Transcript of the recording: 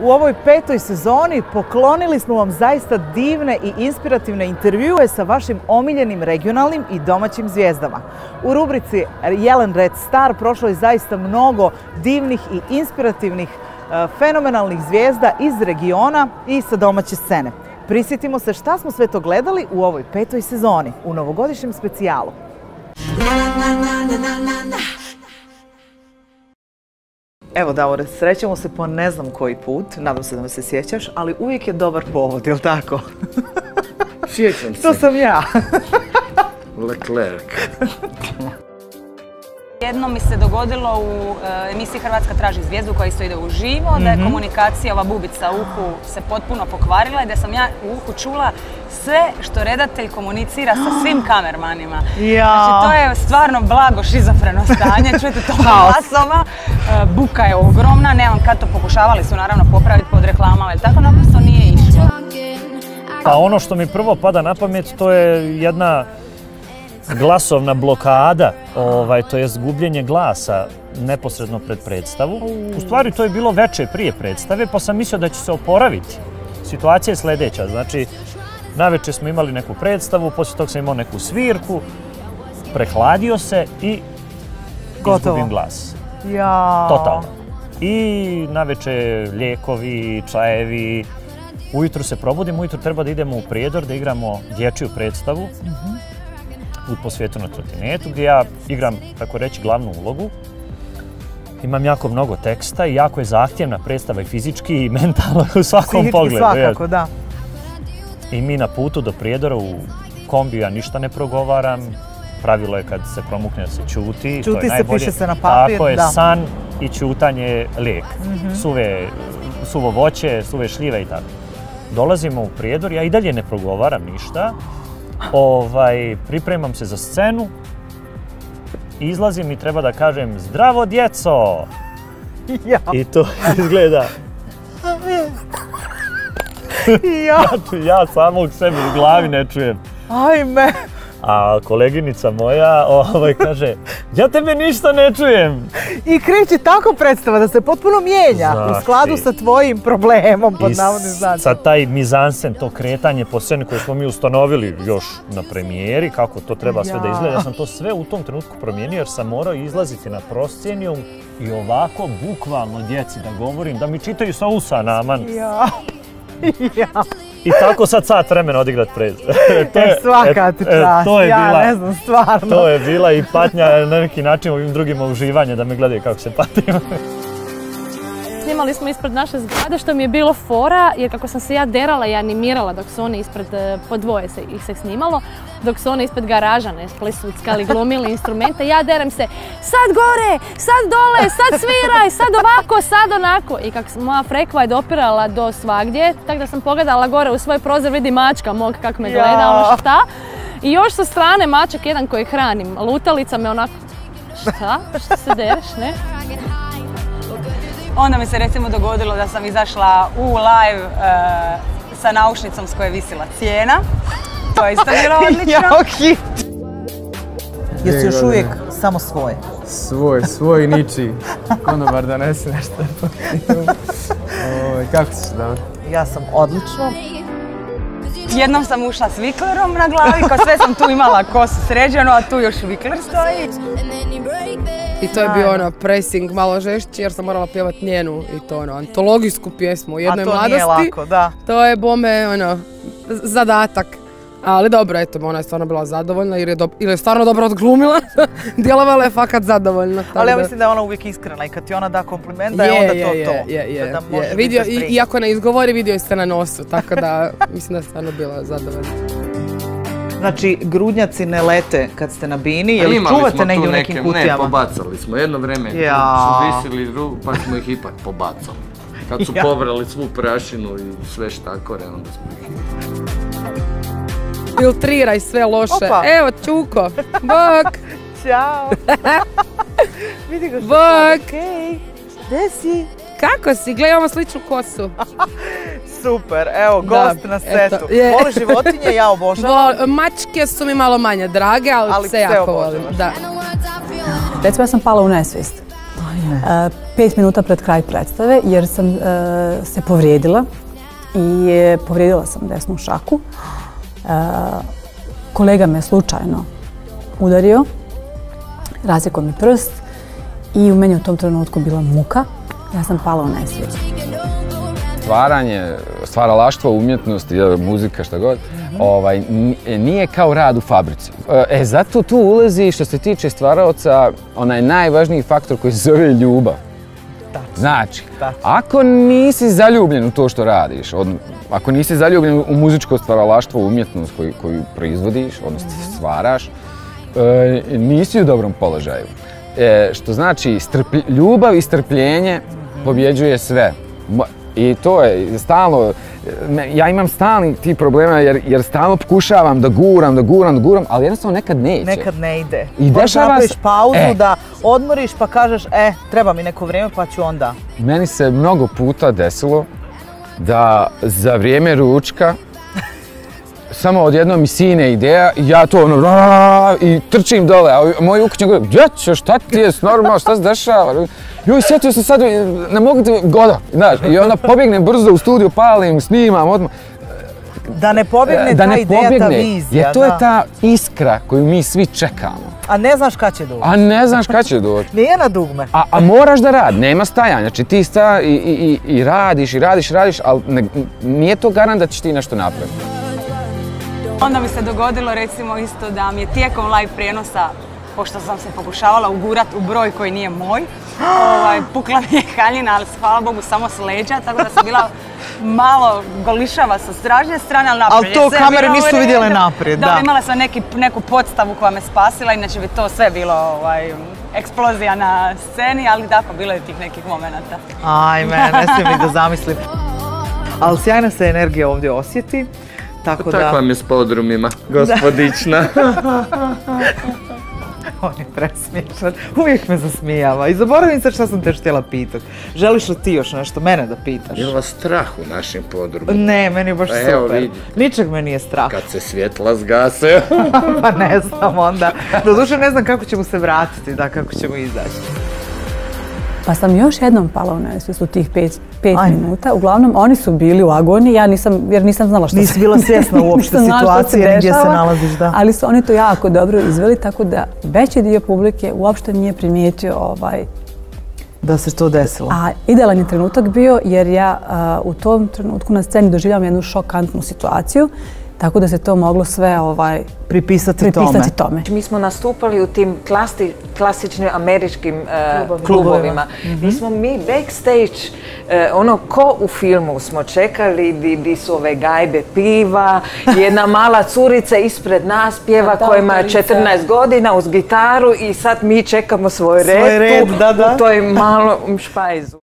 U ovoj 5. sezoni poklonili smo vam zaista divne i inspirativne intervjue sa vašim omiljenim regionalnim i domaćim zvijezdama. U rubrici Jelen Red Star prošlo je zaista mnogo divnih i inspirativnih fenomenalnih zvijezda iz regiona i sa domaće scene. Prisjetimo se šta smo sve to gledali u ovoj 5. sezoni, u novogodišnjem specijalu. Evo Davore, srećemo se po ne znam koji put, nadam se da me se sjećaš, ali uvijek je dobar povod, jel' tako? Sjećam se. To sam ja. Leclerc. Jedno mi se dogodilo u emisiji Hrvatska traži zvijezdu koja isto ide uživo, da je komunikacija, ova bubica u uhu se potpuno pokvarila i da sam ja u uhu čula sve što redatelj komunicira sa svim kamermanima. Znači to je stvarno blago šizofreno stanje, čujete to glasova, buka je ogromna, nemam kad to pokušavali su naravno popraviti pod reklamama, ali tako naprosto nije išlo. Pa ono što mi prvo pada na pamet to je jedna glasovna blokada, to je gubljenje glasa neposredno pred predstavu. U stvari to je bilo veče prije predstave, pa sam mislio da će se oporaviti. Situacija je sljedeća, znači naveče smo imali neku predstavu, poslije toga sam imao neku svirku, prehladio se i izgubim glas. Totalno. I naveče lijekovi, čajevi, ujutru se probudim, ujutru treba da idemo u Prijedor, da igramo dječju predstavu. Put po svijetu na trotinetu, gdje ja igram, tako reći, glavnu ulogu. Imam jako mnogo teksta i jako je zahtjevna predstava i fizički i mentalno u svakom pogledu. Fizički svakako, da. I mi na putu do Prijedora u kombiju ja ništa ne progovaram. Pravilo je kad se promukne da se ćuti. Ćuti se, piše se na papir. Tako je, san i ćutanje je lijek. Suvo voće, suve šljive i tako. Dolazimo u Prijedor, ja i dalje ne progovaram ništa. Pripremam se za scenu, izlazim i treba da kažem zdravo djeco! I to izgleda... Ja samog sebe u glavi ne čujem. Ajme! A koleginica moja kaže, ja tebe ništa ne čujem. I kreće tako predstava da se potpuno mijenja u skladu sa tvojim problemom, pod navodnim znacima. Sad taj mizansen, to kretanje po sceni koje smo mi ustanovili još na premijeri, kako to treba sve da izgleda, ja sam to sve u tom trenutku promijenio jer sam morao izlaziti na proscenijum i ovako bukvalno djeci da govorim, da mi čitaju sa usa naman. I tako sad sat vremena odigrat predstavu. Svaka ti čast, ja ne znam stvarno. To je bila i patnja na neki način ovim drugima uživanje da me gledaju kako se patim. Snimali smo ispred naše zgrade što mi je bilo fora jer kako sam se ja derala i animirala dok su oni ispred, po dvoje ih se snimalo, dok su oni ispred garaža nešli suckali, glumili instrumente, ja derem se sad gore, sad dole, sad sviraj, sad ovako, sad onako. I kako moja frekva je dopirala do svagdje, tako da sam pogledala gore u svoj prozor, vidi mačka mog kako me gleda, ono šta. I još sa strane mačak jedan koji hranim, lutalica me onako, šta se dereš, ne? Onda mi se recimo dogodilo da sam izašla u live sa naušnicom s koje je visila cijena. To je isto bilo odlično. Jesi još uvijek samo svoje? Svoj i ničiji. Konobar donese nešto. Kako si dan? Ja sam odlično. Jednom sam ušla s viklerom na glavi, ko sve sam tu imala kosu sređenu, a tu još vikler stoji. I to je bio pressing malo žešći jer sam morala pjevati njenu i to antologijsku pjesmu u jednoj mladosti. A to nije lako, da. To je bome zadatak. Ali dobro, eto, ona je stvarno bila zadovoljna jer je stvarno dobro odglumila. Djelovala je fakat zadovoljna. Ali ja mislim da je ona uvijek iskrena i kad ti ona da kompliment da je onda to. Je. Iako ne izgovori, vidio ste na nosu, tako da mislim da je stvarno bila zadovoljna. Znači, grudnjaci ne lete kad ste na bini, ili čuvate negdje u nekim kutijama? Ne, pobacali smo. Jedno vrijeme su visili pa smo ih ipak pobacali. Kad su pobrali svu prašinu i sve štakore, onda smo ih filtriraj sve loše. Evo, Čuko. Bok! Ćao! Vidi ga što Bok! Gde si? Kako si? Gle, imamo sličnu kosu. Super, evo, gost na setu. Voliš životinje? Ja obožavam. Mačke su mi malo manje drage, ali pse jako volim. Recimo, ja sam pala u nesvijest. 5 minuta pred kraj predstave jer sam se povrijedila i povrijedila sam desnu šaku. Kolega me slučajno udario, rasjekao mi prst i u meni u tom trenutku bila muka. Ja sam pala u nesvijest. Stvaralaštvo, umjetnost, muzika, šta god, nije kao rad u fabrici. Zato tu ulazi, što se tiče stvaraoca, onaj najvažniji faktor koji se zove ljubav. Znači, ako nisi zaljubljen u to što radiš, ako nisi zaljubljen u muzičko stvaralaštvo, umjetnost koju proizvodiš, odnosno stvaraš, nisi u dobrom položaju. Što znači, ljubav i strpljenje pobjeđuje sve. I to je stalno, ja imam stalni ti problema jer stalno pokušavam da guram, ali jednostavno nekad neće. Nekad ne ide. I možeš napraviš pauzu da odmoriš pa kažeš treba mi neko vrijeme pa ću onda. Meni se mnogo puta desilo da za vrijeme ručka samo odjednom mi sine ideja i ja to i trčim dole, a moj ukućan govori, djećo, šta ti je normalno, šta se dešava? Joj, sjetio sam sad, ne mogu ti, goda, znaš, i onda pobjegnem brzo u studiju, palim, snimam, odmah. Da ne pobjegne ta ideja, ta vizija. Jer to je ta iskra koju mi svi čekamo. A ne znaš kad će doći. Nije na dugme. A moraš da radi, nema stajanja. Znači ti i radiš, ali nije to garant da ćeš ti nešto napraviti. Onda mi se dogodilo recimo isto da mi je tijekom live prijenosa, pošto sam se pokušavala ugurat u broj koji nije moj, pukla mi je haljina, ali hvala Bogu samo s leđa, tako da sam bila malo golišava sa stražnje strane, ali naprijed. Ali to kamere nisu vidjele naprijed, da. Da, imala sam neku podstavu koja me spasila, inače bi to sve bilo eksplozija na sceni, ali tako, bilo je tih nekih momenata. Ajme, ne smijem ni da zamislim. Ali sjajna se energija ovdje osjeti. Tako vam je s podrumima, gospodična. On je presmiješan, uvijek me zasmijava i zaboravim sad šta sam te htjela pitat. Želiš li ti još nešto mene da pitaš? Je li vas strah u našem podrumu? Ne, meni je baš super. Ničeg me nije strah. Kad se svjetla zgase. Pa ne znam onda. Doduše ne znam kako ćemo se vratiti, kako ćemo izaći. Pa sam još jednom pala u nesvijest u tih 5 minuta. Uglavnom, oni su bili u agoniji, jer nisam znala što se... Nisi bila svjesna uopšte situacije gdje se nalaziš, da. Ali su oni to jako dobro izveli, tako da veći dio publike uopšte nije primijetio da se to desilo. A idealan je trenutak bio jer ja u tom trenutku na sceni doživljavam jednu šokantnu situaciju. Tako da se to moglo sve pripisati tome. Mi smo nastupali u tim klasičnim američkim klubovima. Nismo mi backstage, ko u filmu smo čekali gdje su ove gajbe piva, jedna mala curica ispred nas pjeva koja ima 14 godina uz gitaru i sad mi čekamo svoj red u toj malom špajzu.